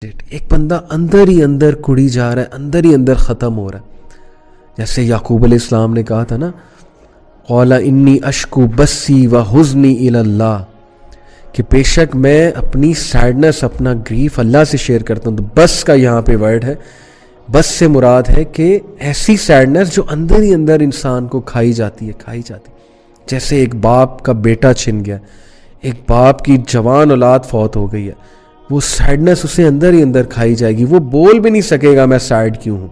ایک بندہ اندر ہی اندر کڑی جا رہا ہے, اندر ہی اندر ختم ہو رہا ہے. جیسے یعقوب علیہ السلام نے کہا تھا نا, قال انی اشکو بسی و حزنی الی اللہ, کہ بے شک میں اپنی سیڈنس, اپنا گریف اللہ سے شیئر کرتا ہوں. تو بس کا یہاں پہ ورڈ ہے, بس سے مراد ہے کہ ایسی سیڈنس جو اندر ہی اندر انسان کو کھائی جاتی ہے. جیسے ایک باپ کا بیٹا چھن گیا, ایک باپ کی جوان اولاد فوت ہو گئی ہے, وہ سیڈنس اسے اندر ہی اندر کھائی جائے گی, وہ بول بھی نہیں سکے گا میں سیڈ کیوں ہوں.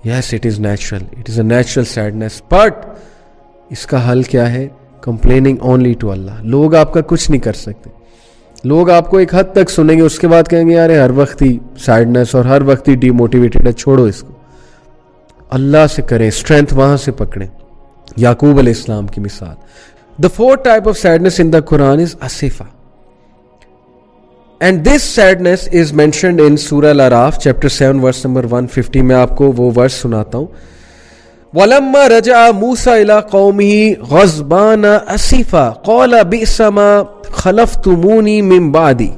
Yes, it is natural, it is a natural sadness, but اس کا حل کیا ہے؟ Complaining only to Allah. لوگ آپ کا کچھ نہیں کر سکتے. لوگ آپ کو ایک حد تک سنیں گے, اس کے بعد کہیں گے یار ہر وقت ہی سیڈنس اور ہر وقت ہی ڈی موٹیویٹڈ ہے, چھوڑو اس کو. اللہ سے کریں, اسٹرینتھ وہاں سے پکڑیں. یعقوب علیہ السلام کی مثال. The fourth type of sadness in the Quran is asifa. And this sadness is mentioned in Surah Al-Araf, chapter 7, verse number 150. میں آپ کو وہ ورس سناتا ہوں. وَلَمَّا رَجَعَ مُوسَى إِلَىٰ قَوْمِهِ غَضْبَانَ أَسِفًا قَالَ بِئْسَ مَا خَلَفْتُمُونِي مِن بَعْدِي.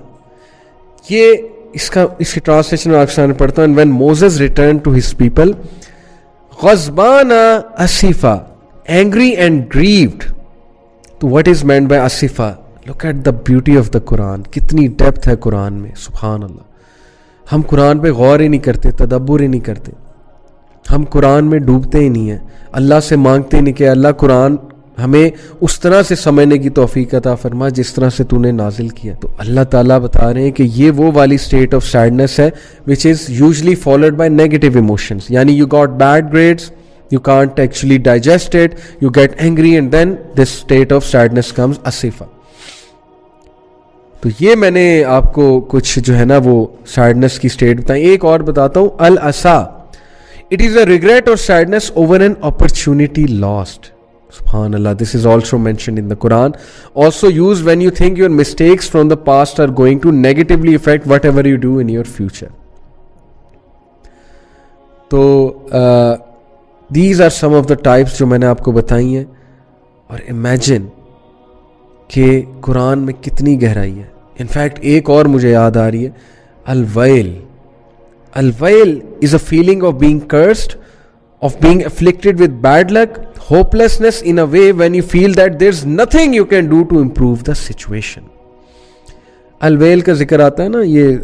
یہ اس کی ٹرانسلیشن میں آپ پڑھتا ہوں. And when Moses returned to his people, غَضْبَانَ أَسِفًا, angry and grieved. تو what is meant by asifa? Look at the beauty of the Quran. کتنی ڈیپتھ ہے قرآن میں, سبحان اللہ. ہم قرآن پہ غور ہی نہیں کرتے, تدبر ہی نہیں کرتے. ہم قرآن میں ڈوبتے ہی نہیں ہیں. اللہ سے مانگتے نہیں کہ اللہ قرآن ہمیں اس طرح سے سمجھنے کی توفیق عطا فرما جس طرح سے تو نے نازل کیا. تو اللہ تعالیٰ بتا رہے ہیں کہ یہ وہ والی state of sadness ہے which is usually followed by negative emotions. یعنی you got bad grades, you can't actually digest it, you get angry, and then this state of sadness comes, asifa. تو یہ میں نے آپ کو کچھ جو ہے نا وہ سیڈنس کی اسٹیٹ بتائیں. ایک اور بتاتا ہوں, الاسا. اٹ از اے ریگریٹ اور sadness over an opportunity lost. سبحان اللہ. This is also mentioned in the Quran. Also use when you think your mistakes from the past are going to negatively affect whatever you do in your future. تو these are some of the types جو میں نے آپ کو بتائی ہیں. اور imagine کہ قرآن میں کتنی گہرائی ہے. انفیکٹ ایک اور مجھے یاد آ رہی ہے, الویل. الویل is a feeling of being cursed, of being afflicted with bad luck, hopelessness in a way when you feel that there is nothing you can do to improve the situation. الویل کا ذکر آتا ہے نا, یہ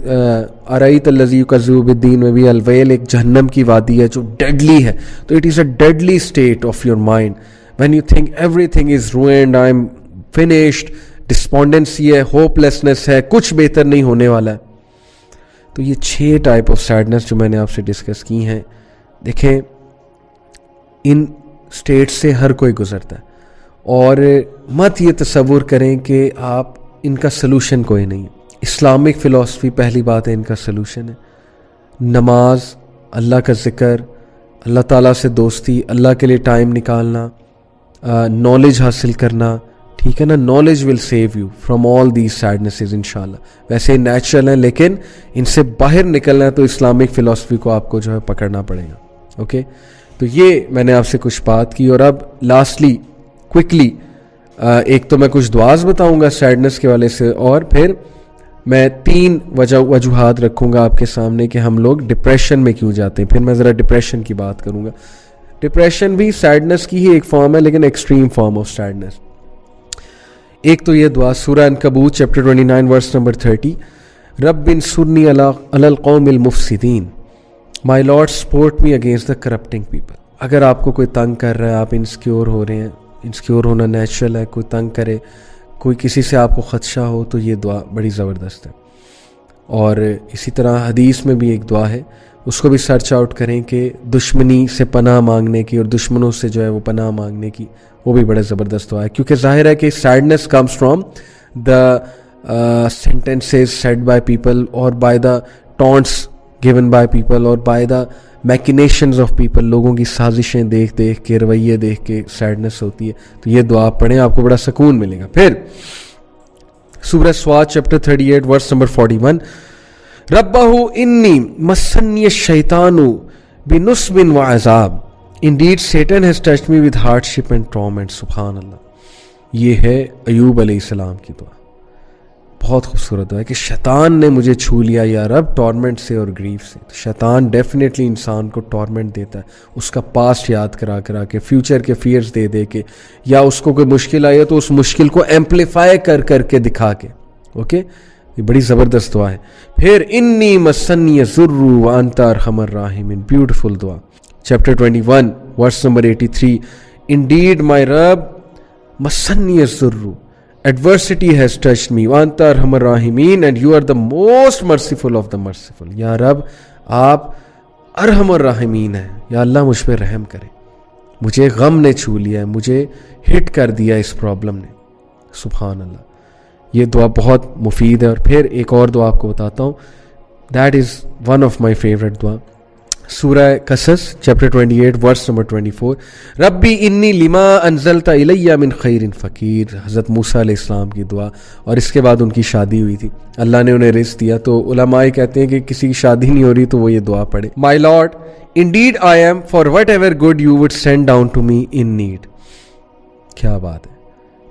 ارایت الذی یکذب بالدین میں بھی الویل ایک جہنم کی وادی ہے جو ڈیڈلی ہے. تو it is a deadly state of your mind when you think everything is ruined, I am finished, despondency ہے, ہوپلیسنس ہے, کچھ بہتر نہیں ہونے والا ہے. تو یہ 6 ٹائپ آف سیڈنس جو میں نے آپ سے ڈسکس کی ہیں, دیکھیں ان اسٹیٹ سے ہر کوئی گزرتا ہے. اور مت یہ تصور کریں کہ آپ ان کا سلوشن کوئی نہیں ہے. اسلامک فلاسفی پہلی بات ہے ان کا سلوشن ہے. نماز, اللہ کا ذکر, اللہ تعالیٰ سے دوستی, اللہ کے لیے ٹائم نکالنا, نالج حاصل کرنا, ٹھیک ہے نا. Knowledge will save you from all these sadnesses انشاءاللہ. ویسے نیچرل ہیں لیکن ان سے باہر نکلنا ہے تو اسلامک فلاسفی کو آپ کو جو ہے پکڑنا پڑے گا. اوکے, تو یہ میں نے آپ سے کچھ بات کی. اور اب لاسٹلی کوئکلی ایک تو میں کچھ دعاز بتاؤں گا سیڈنس کے والے سے, اور پھر میں 3 وجوہات رکھوں گا آپ کے سامنے کہ ہم لوگ ڈپریشن میں کیوں جاتے ہیں. پھر میں ذرا ڈپریشن کی بات کروں گا. ڈپریشن بھی سیڈنس کی ہی ایک فارم ہے لیکن ایکسٹریم فارم آف سیڈنس. ایک تو یہ دعا سورہ عنکبوت چیپٹر 29 ورس نمبر 30, رب انصرنی علی القوم المفسدین, my lord support me against the corrupting people. اگر آپ کو کوئی تنگ کر رہا ہے, آپ انسیکیور ہو رہے ہیں, انسیکیور ہونا نیچرل ہے, کوئی تنگ کرے, کوئی کسی سے آپ کو خدشہ ہو, تو یہ دعا بڑی زبردست ہے. اور اسی طرح حدیث میں بھی ایک دعا ہے, اس کو بھی سرچ آؤٹ کریں کہ دشمنی سے پناہ مانگنے کی اور دشمنوں سے جو ہے وہ پناہ مانگنے کی, وہ بھی بڑا زبردست دعا ہے. کیونکہ ظاہر ہے کہ sadness comes from the sentences said by people, اور by the taunts given by people, اور by the machinations of people. لوگوں کی سازشیں دیکھ دیکھ کے, رویے دیکھ کے سیڈنس ہوتی ہے. تو یہ دعا پڑھیں, آپ کو بڑا سکون ملے گا. پھر سورہ سواد چیپٹر 38 ورس نمبر 41, ربہ انی مسنی الشیطان بنصب وعذاب, indeed Satan has touched me with hardship and torment. سبحان اللہ. یہ ہے ایوب علیہ السلام کی دعا. بہت خوبصورت دعا ہے کہ شیطان نے مجھے چھو لیا یا رب ٹورمنٹ سے اور گریف سے. شیطان ڈیفینیٹلی انسان کو ٹورمنٹ دیتا ہے, اس کا پاسٹ یاد کرا کرا کے, فیوچر کے فیئرز دے دے کے, یا اس کو کوئی مشکل آئی ہے تو اس مشکل کو ایمپلیفائی کر کر کے دکھا کے. اوکے, یہ بڑی زبردست دعا ہے. پھر انی مسنی الضر وانت ارحم الراحمین, بیوٹیفل دعا, chapter 21 verse number 83. Indeed my Rabb مسنی الضر, adversity has touched me, وانت ارحم الراحمین, and you are the most merciful of the merciful. یا رب آپ ارحم الراحمین ہیں, یا اللہ مجھ پہ رحم کرے, مجھے غم نے چھو لیا ہے, مجھے ہٹ کر دیا اس پرابلم نے. سبحان اللہ, یہ دعا بہت مفید ہے. اور پھر ایک اور دعا آپ کو بتاتا ہوں, that is one of my favourite دعا, سورہ قصص چیپٹر 28 ورس نمبر 24. ربی انی لما انزلت الی من خیر فقیر, حضرت موسیٰ علیہ السلام کی دعا. اور اس کے بعد ان کی شادی ہوئی تھی, اللہ نے انہیں رزق دیا, تو علماء کہتے ہیں کہ کسی کی شادی نہیں ہو رہی تو وہ یہ دعا پڑھے, my lord indeed I am for whatever good you would send down to me in need. کیا بات ہے.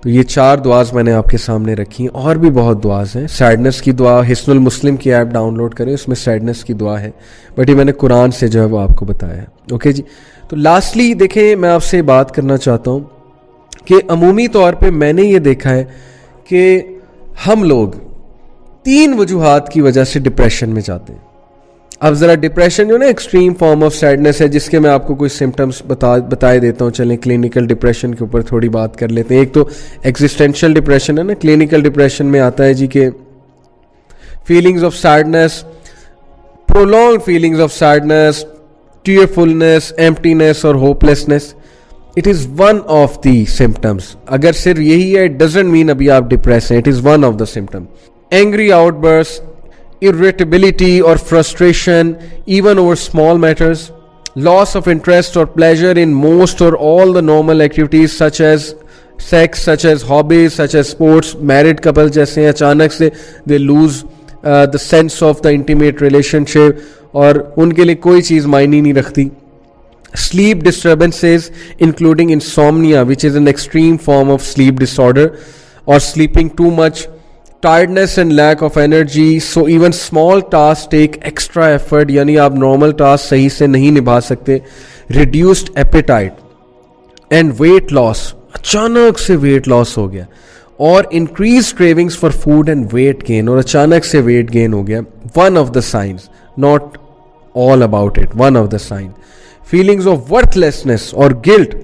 تو یہ 4 دعاز میں نے آپ کے سامنے رکھی ہیں, اور بھی بہت دعاز ہیں. سیڈنس کی دعا, حسن المسلم کی ایپ ڈاؤن لوڈ کریں, اس میں سیڈنس کی دعا ہے, بٹ یہ میں نے قرآن سے جو ہے وہ آپ کو بتایا ہے. اوکے جی. تو لاسٹلی دیکھیں, میں آپ سے بات کرنا چاہتا ہوں کہ عمومی طور پہ میں نے یہ دیکھا ہے کہ ہم لوگ 3 وجوہات کی وجہ سے ڈپریشن میں جاتے ہیں. اب ذرا ڈپریشن جو نا ایکسٹریم فارم آف سیڈنس ہے, جس کے میں آپ کو کوئی سمٹمس بتائے دیتا ہوں. چلیں کلینکل ڈپریشن کے اوپر تھوڑی بات کر لیتے ہیں. ایک تو ایگزسٹینشیل ڈپریشن ہے نا, کلینکل ڈپریشن میں آتا ہے جی کہ feelings of sadness, prolonged feelings of sadness, tearfulness, emptiness اور hopelessness. It is one of the symptoms. اگر صرف یہی ہے, it doesn't mean ابھی آپ ڈپریس ہیں. It is one of the symptoms. Angry outbursts, irritability or frustration even over small matters, loss of interest or pleasure in most or all the normal activities such as sex, such as hobbies, such as sports. Married couple جیسے ہیں, اچانک سے they lose the sense of the intimate relationship, اور ان کے لیے کوئی چیز معنی نہیں رکھتی. Sleep disturbances including insomnia, which is an extreme form of sleep disorder, or sleeping too much, tiredness and lack of energy, so even small tasks take extra effort, یعنی آپ normal tasks صحیح سے نہیں نبھا سکتے. Reduced appetite and weight loss, اچانک سے weight loss ہو گیا, اور increased cravings for food and weight gain, اور اچانک سے weight gain ہو گیا. One of the signs, not all about it, one of the signs. Feelings of worthlessness or guilt,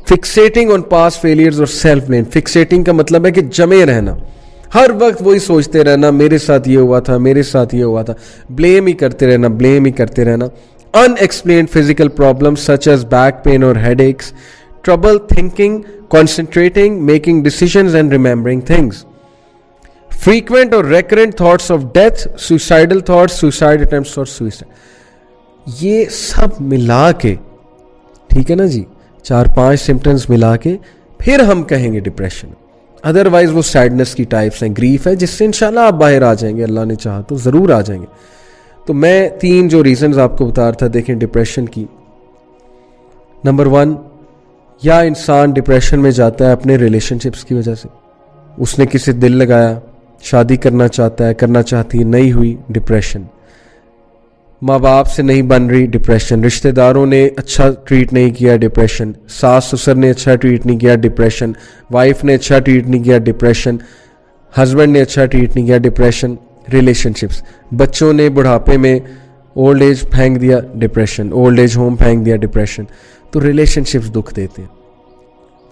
fixating on past failures or self-blame. Fixating کا مطلب ہے کہ جمے رہنا, ہر وقت وہی سوچتے رہنا, میرے ساتھ یہ ہوا تھا, میرے ساتھ یہ ہوا تھا, blame ہی کرتے رہنا, blame ہی کرتے رہنا. Unexplained physical problems such as back pain or headaches, trouble thinking, concentrating, making decisions and remembering things. Frequent or recurrent thoughts of death, suicidal thoughts, suicide attempts or suicide. یہ سب ملا کے, ٹھیک ہے نا جی, 4-5 سمٹمز ملا کے پھر ہم کہیں گے ڈپریشن. ادروائز وہ سیڈنس کی ٹائپس ہیں, گریف ہے, جس سے انشاءاللہ آپ باہر آ جائیں گے, اللہ نے چاہا تو ضرور آ جائیں گے. تو میں 3 جو ریزنز آپ کو بتا رہا تھا دیکھیں ڈپریشن کی. نمبر 1, یا انسان ڈپریشن میں جاتا ہے اپنے ریلیشن شپس کی وجہ سے. اس نے کسی دل لگایا, شادی کرنا چاہتا ہے, کرنا چاہتی ہے, نہیں ہوئی, ڈپریشن. ماں باپ سے نہیں بن رہی, ڈپریشن. رشتہ داروں نے اچھا ٹریٹ نہیں کیا, ڈپریشن. ساس سسر نے اچھا ٹریٹ نہیں کیا, ڈپریشن. وائف نے اچھا ٹریٹ نہیں کیا, ڈپریشن. ہسبینڈ نے اچھا ٹریٹ نہیں کیا, ڈپریشن. ریلیشن شپس, بچوں نے بڑھاپے میں اولڈ ایج پھینک دیا, ڈپریشن. اولڈ ایج ہوم پھینک دیا, ڈپریشن. تو ریلیشن شپس دکھ دیتے ہیں,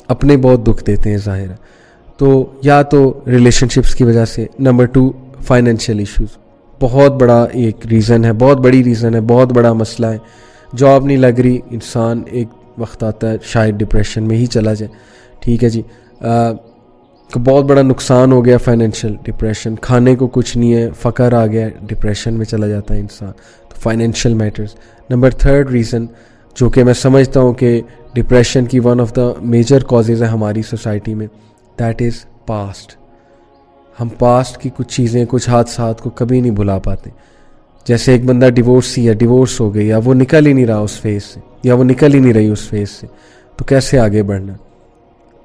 اپنے بہت دکھ دیتے ہیں ظاہر ہے. تو یا تو ریلیشن شپس کی وجہ سے. نمبر 2, فائنینشیل ایشوز, بہت بڑا ایک ریزن ہے, بہت بڑی ریزن ہے, بہت بڑا مسئلہ ہے. جاب نہیں لگ رہی, انسان ایک وقت آتا ہے شاید ڈپریشن میں ہی چلا جائے, ٹھیک ہے جی. بہت بڑا نقصان ہو گیا, فائنینشیل ڈپریشن. کھانے کو کچھ نہیں ہے, فقر آ گیا, ڈپریشن میں چلا جاتا ہے انسان. تو فائنینشیل میٹرز. نمبر 3 ریزن جو کہ میں سمجھتا ہوں کہ ڈپریشن کی one of the major causes ہے ہماری سوسائٹی میں, دیٹ از پاسٹ. ہم پاسٹ کی کچھ چیزیں, کچھ حادثات کو کبھی نہیں بھلا پاتے. جیسے ایک بندہ ڈیورس ہو گئی, یا وہ نکل ہی نہیں رہا اس فیز سے, یا وہ نکل ہی نہیں رہی اس فیز سے, تو کیسے آگے بڑھنا.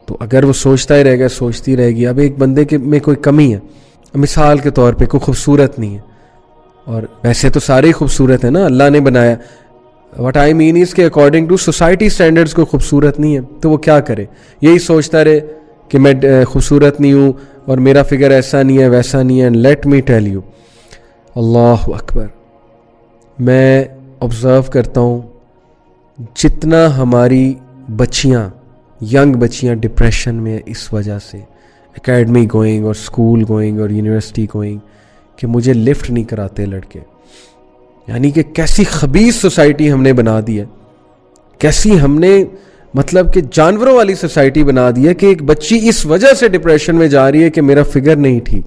تو اگر وہ سوچتا ہی رہے گا, سوچتی رہے گی, اب ایک بندے کے میں کوئی کمی ہے, مثال کے طور پہ کوئی خوبصورت نہیں ہے, اور ویسے تو سارے ہی خوبصورت ہیں نا, اللہ نے بنایا. واٹ آئی مین از کہ اکارڈنگ ٹو سوسائٹی اسٹینڈرڈس کوئی خوبصورت نہیں ہے تو وہ کیا کرے, یہی سوچتا رہے کہ میں خوبصورت نہیں ہوں اور میرا فگر ایسا نہیں ہے ویسا نہیں ہے. And let me tell you, اللہ اکبر, میں آبزرو کرتا ہوں جتنا ہماری بچیاں, ینگ بچیاں ڈپریشن میں اس وجہ سے, اکیڈمی گوئنگ اور اسکول گوئنگ اور یونیورسٹی گوئنگ, کہ مجھے لفٹ نہیں کراتے لڑکے. یعنی کہ کیسی خبیث سوسائٹی ہم نے بنا دی ہے, کیسی ہم نے مطلب کہ جانوروں والی سوسائٹی بنا دی ہے کہ ایک بچی اس وجہ سے ڈپریشن میں جا رہی ہے کہ میرا فگر نہیں ٹھیک,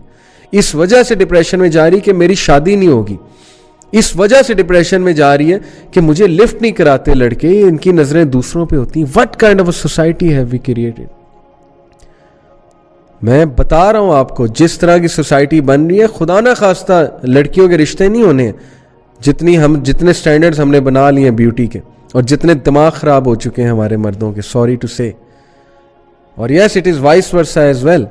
اس وجہ سے ڈپریشن میں جا رہی ہے کہ میری شادی نہیں ہوگی, اس وجہ سے ڈپریشن میں جا رہی ہے کہ مجھے لفٹ نہیں کراتے لڑکے, ان کی نظریں دوسروں پہ ہوتی ہیں. What kind of a society have we created. میں بتا رہا ہوں آپ کو جس طرح کی سوسائٹی بن رہی ہے, خدا نہ خواستہ لڑکیوں کے رشتے نہیں ہونے, جتنے سٹینڈرڈز ہم نے بنا لیے ہیں بیوٹی کے, اور جتنے دماغ خراب ہو چکے ہیں ہمارے مردوں کے, سوری ٹو سے. اور yes it is vice versa as well,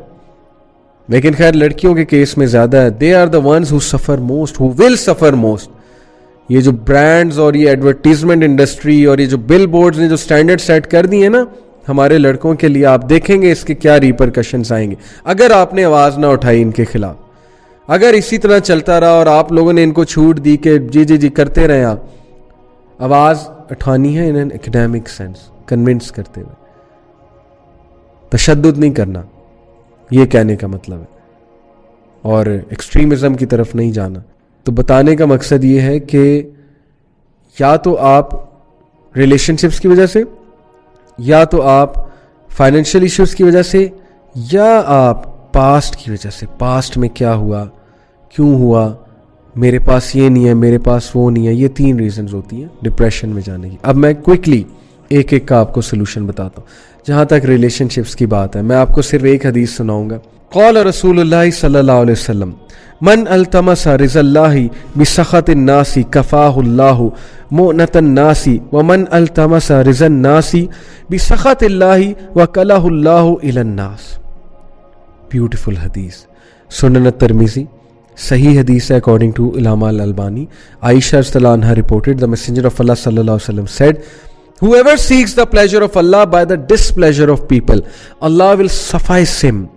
لیکن خیر لڑکیوں کے کیس میں زیادہ ہے. They are the ones who سفر موسٹ, ہو ول سفر موسٹ. یہ جو برانڈز اور یہ ایڈورٹیزمنٹ انڈسٹری اور یہ جو بل بورڈز نے جو سٹینڈرڈ سیٹ کر دیے نا ہمارے لڑکوں کے لیے, آپ دیکھیں گے اس کے کیا ریپرکشنز آئیں گے اگر آپ نے آواز نہ اٹھائی ان کے خلاف. اگر اسی طرح چلتا رہا اور آپ لوگوں نے ان کو چھوٹ دی کہ جی کرتے رہیں, آپ آواز اٹھانی ہے in an academic sense, convince کرتے ہوئے, تشدد نہیں کرنا, یہ کہنے کا مطلب ہے, اور ایکسٹریمزم کی طرف نہیں جانا. تو بتانے کا مقصد یہ ہے کہ یا تو آپ ریلیشن شپس کی وجہ سے, یا تو آپ فائنینشیل ایشوز کی وجہ سے, یا آپ پاسٹ کی وجہ سے, پاسٹ میں کیا ہوا, کیوں ہوا, میرے پاس یہ نہیں ہے, میرے پاس وہ نہیں ہے. یہ 3 ریزنز ہوتی ہیں ڈپریشن میں جانے کی. اب میں کوئکلی ایک کا آپ کو سلوشن بتاتا ہوں. جہاں تک ریلیشن شپس کی بات ہے, میں آپ کو صرف ایک حدیث سناؤں گا. قال رسول اللہ صلی اللہ علیہ وسلم من التمس رضا اللہ بسخط الناس کفاہ اللہ مؤنۃ الناس ومن التمس رضا الناس بسخط اللہ وکلہ اللہ الی الناس. بیوٹیفل حدیث, سنن الترمذی, صحیح حدیث ہے اکارڈنگ ٹو علامہ الالبانی. عائشہ رضی اللہ عنہا reported the messenger of Allah صلی اللہ علیہ وسلم said whoever seeks the pleasure of Allah by the displeasure of people, Allah will suffice him.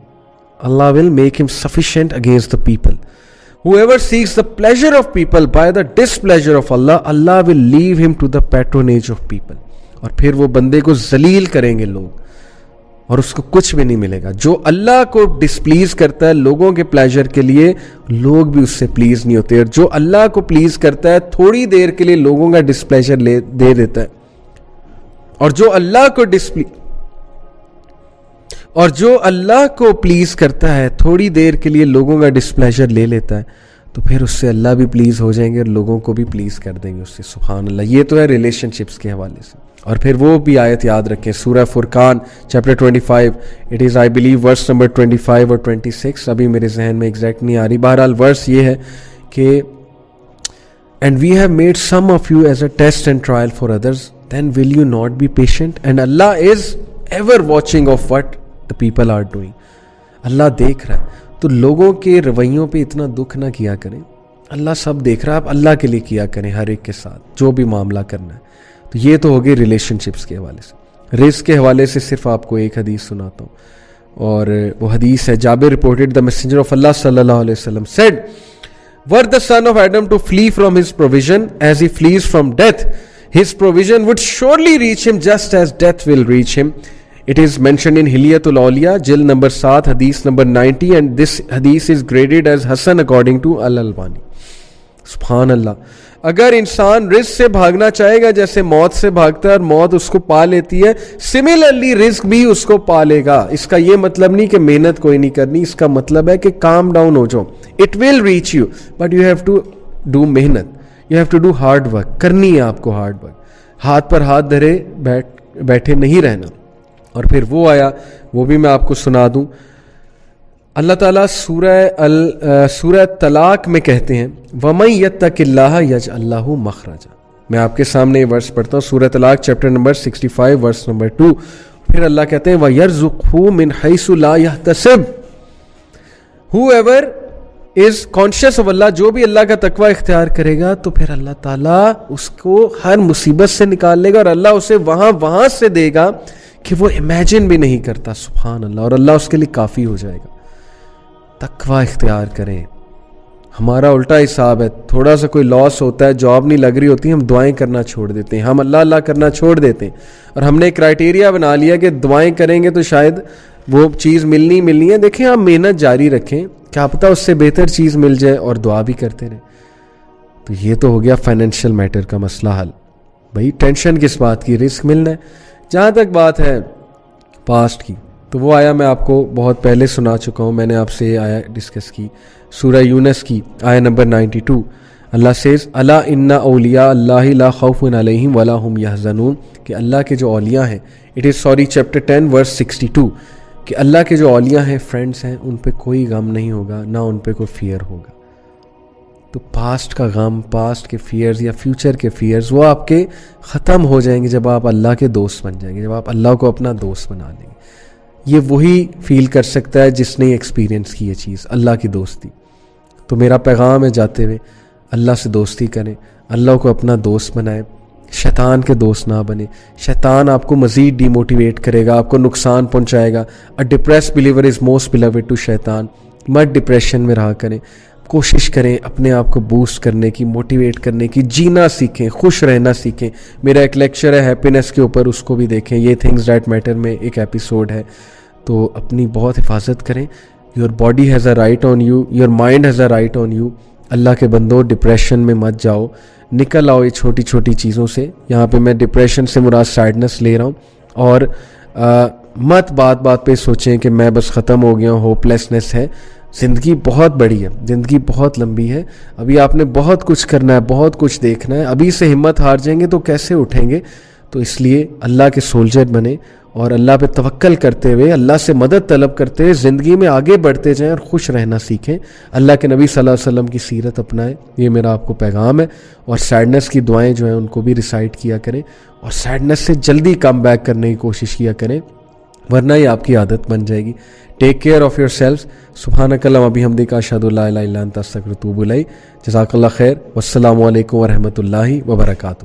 Allah will make him sufficient against the people. Whoever seeks the pleasure of people by the displeasure of Allah, Allah will leave him to the patronage of people. اور پھر وہ بندے کو ذلیل کریں گے لوگ, اور اس کو کچھ بھی نہیں ملے گا. جو اللہ کو ڈسپلیز کرتا ہے لوگوں کے پلیجر کے لیے, لوگ بھی اس سے پلیز نہیں ہوتے. اور جو اللہ کو پلیز کرتا ہے تھوڑی دیر کے لیے لوگوں کا ڈسپلیجر دے دیتا ہے. اور جو اللہ کو پلیز کرتا ہے تھوڑی دیر کے لیے لوگوں کا ڈسپلیجر لے لیتا ہے, تو پھر اس سے اللہ بھی پلیز ہو جائیں گے اور لوگوں کو بھی پلیز کر دیں گے اس سے. سبحان اللہ. یہ تو ہے ریلیشن شپس کے حوالے سے. اور پھر وہ بھی آیت یاد رکھیں, سورہ فرقان chapter 25, it is I believe verse number 25 اور 26, ابھی میرے ذہن میں ایگزیکٹ نہیں آ رہی. بہرحال ورس یہ ہے کہ and we have made some of you as a test and trial for others, then will you not be patient? And Allah is ever watching of what the people are doing. اللہ دیکھ رہا ہے, تو لوگوں کے رویوں پہ اتنا دکھ نہ کیا کریں. اللہ سب دیکھ رہا ہے, آپ اللہ کے لیے کیا کریں ہر ایک کے ساتھ جو بھی معاملہ کرنا ہے. تو یہ تو ہوگی ریلیشن شپس کے حوالے سے. رزق کے حوالے سے صرف آپ کو ایک حدیث سناتا ہوں, اور وہ حدیث ہے جابر reported the messenger of Allah صلی اللہ علیہ وسلم said were the son of Adam to flee from his provision as he flees from death, his provision would surely reach him just as death will reach him. It is mentioned in Hilyatul Awliya, Jild number 7, hadith number 90, and this hadith is graded as Hasan according to Al-Albani. سبحان اللہ. اگر انسان رزق سے بھاگنا چاہے گا جیسے موت سے بھاگتا ہے اور موت اس کو پا لیتی ہے, سملرلی رزق بھی اس کو پا لے گا. اس کا یہ مطلب نہیں کہ محنت کوئی نہیں کرنی, اس کا مطلب ہے کہ کام ڈاؤن ہو جاؤ. It will reach you but you have to do محنت, you have to do hard work. کرنی ہے آپ کو ہارڈ ورک, ہاتھ پر ہاتھ دھرے بیٹھے نہیں رہنا. اور پھر وہ آیا, وہ بھی میں آپ کو سنا دوں. اللہ تعالیٰ سورہ طلاق میں کہتے ہیں وَمَن يَتَّقِ اللَّهَ يَجْعَل لَّهُ مَخْرَجًا. میں آپ کے سامنے یہ ورس پڑھتا ہوں, سورہ طلاق چیپٹر نمبر 65 ورس نمبر 2. پھر اللہ کہتے ہیں وَيَرْزُقْهُ مِنْ حَيْثُ لَا يَحْتَسِبُ. Whoever is conscious of Allah, جو بھی اللہ کا تقوی اختیار کرے گا تو پھر اللہ تعالیٰ اس کو ہر مصیبت سے نکال لے گا اور اللہ اسے وہاں سے دے گا کہ وہ امیجن بھی نہیں کرتا. سبحان اللہ. اور اللہ اس کے لیے کافی ہو جائے گا. تقوی اختیار کریں. ہمارا الٹا حساب ہے, تھوڑا سا کوئی لاس ہوتا ہے, جاب نہیں لگ رہی ہوتی, ہم دعائیں کرنا چھوڑ دیتے ہیں, ہم اللہ کرنا چھوڑ دیتے ہیں, اور ہم نے کرائٹیریا بنا لیا کہ دعائیں کریں گے تو شاید وہ چیز ملنی ہے. دیکھیں آپ محنت جاری رکھیں, کیا پتہ اس سے بہتر چیز مل جائے, اور دعا بھی کرتے رہیں. تو یہ تو ہو گیا فائنینشیل میٹر کا مسئلہ حل. بھائی ٹینشن کس بات کی, رزق ملنا ہے. جہاں تک بات ہے پاسٹ کی, تو وہ آیا میں آپ کو بہت پہلے سنا چکا ہوں, میں نے آپ سے یہ آیا ڈسکس کی, سورہ یونس کی آیا نمبر 92. اللہ سیز الا ان اولیاء اللہ لا خوف علیہم ولا هم یحزنون, کہ اللہ کے جو اولیاء ہیں, اٹ از چیپٹر 10 ورس 62, کہ اللہ کے جو اولیاء ہیں, فرینڈس ہیں, ان پہ کوئی غم نہیں ہوگا, نہ ان پہ کوئی فیئر ہوگا. تو پاسٹ کا غم, پاسٹ کے فیئرز یا فیوچر کے فیئرز, وہ آپ کے ختم ہو جائیں گے جب آپ اللہ کے دوست بن جائیں گے, جب آپ اللہ کو اپنا دوست بنا لیں گے. یہ وہی فیل کر سکتا ہے جس نے ایکسپیرینس کی یہ چیز, اللہ کی دوستی. تو میرا پیغام ہے جاتے ہوئے, اللہ سے دوستی کریں, اللہ کو اپنا دوست بنائیں, شیطان کے دوست نہ بنے. شیطان آپ کو مزید ڈی موٹیویٹ کرے گا, آپ کو نقصان پہنچائے گا. A depress believer is most beloved to شیطان. مت ڈپریشن میں رہا کریں, کوشش کریں اپنے آپ کو بوسٹ کرنے کی, موٹیویٹ کرنے کی, جینا سیکھیں, خوش رہنا سیکھیں. میرا ایک لیکچر ہے ہیپینس کے اوپر, اس کو بھی دیکھیں. یہ تھنگز دیٹ میٹر میں ایک ایپیسوڈ ہے. تو اپنی بہت حفاظت کریں. Your body has a right on you, your mind has a right on you. اللہ کے بندو ڈپریشن میں مت جاؤ, نکل آؤ یہ چھوٹی چھوٹی چیزوں سے. یہاں پہ میں ڈپریشن سے مراد سیڈنس لے رہا ہوں. اور مت بات پہ سوچیں کہ میں بس ختم ہو گیا ہوں, ہوپ لیسنس ہے. زندگی بہت بڑی ہے, زندگی بہت لمبی ہے. ابھی آپ نے بہت کچھ کرنا ہے, بہت کچھ دیکھنا ہے. ابھی سے ہمت ہار جائیں گے تو کیسے اٹھیں گے؟ تو اس لیے اللہ کے سولجر بنے اور اللہ پہ توکل کرتے ہوئے, اللہ سے مدد طلب کرتے ہوئے زندگی میں آگے بڑھتے جائیں اور خوش رہنا سیکھیں. اللہ کے نبی صلی اللہ علیہ وسلم کی سیرت اپنائیں. یہ میرا آپ کو پیغام ہے. اور سیڈنس کی دعائیں جو ہیں ان کو بھی ریسائٹ کیا کریں, اور سیڈنس سے جلدی کم بیک کرنے کی کوشش کیا کریں, ورنہ یہ آپ کی عادت بن جائے گی. Take care of your سیلفس. سبحانک اللہم وبحمدک اشہد ان لا الہ الا انت استغفرک و اتوب الیک. جزاک اللہ خیر. والسلام علیکم ورحمۃ اللہ وبرکاتہ.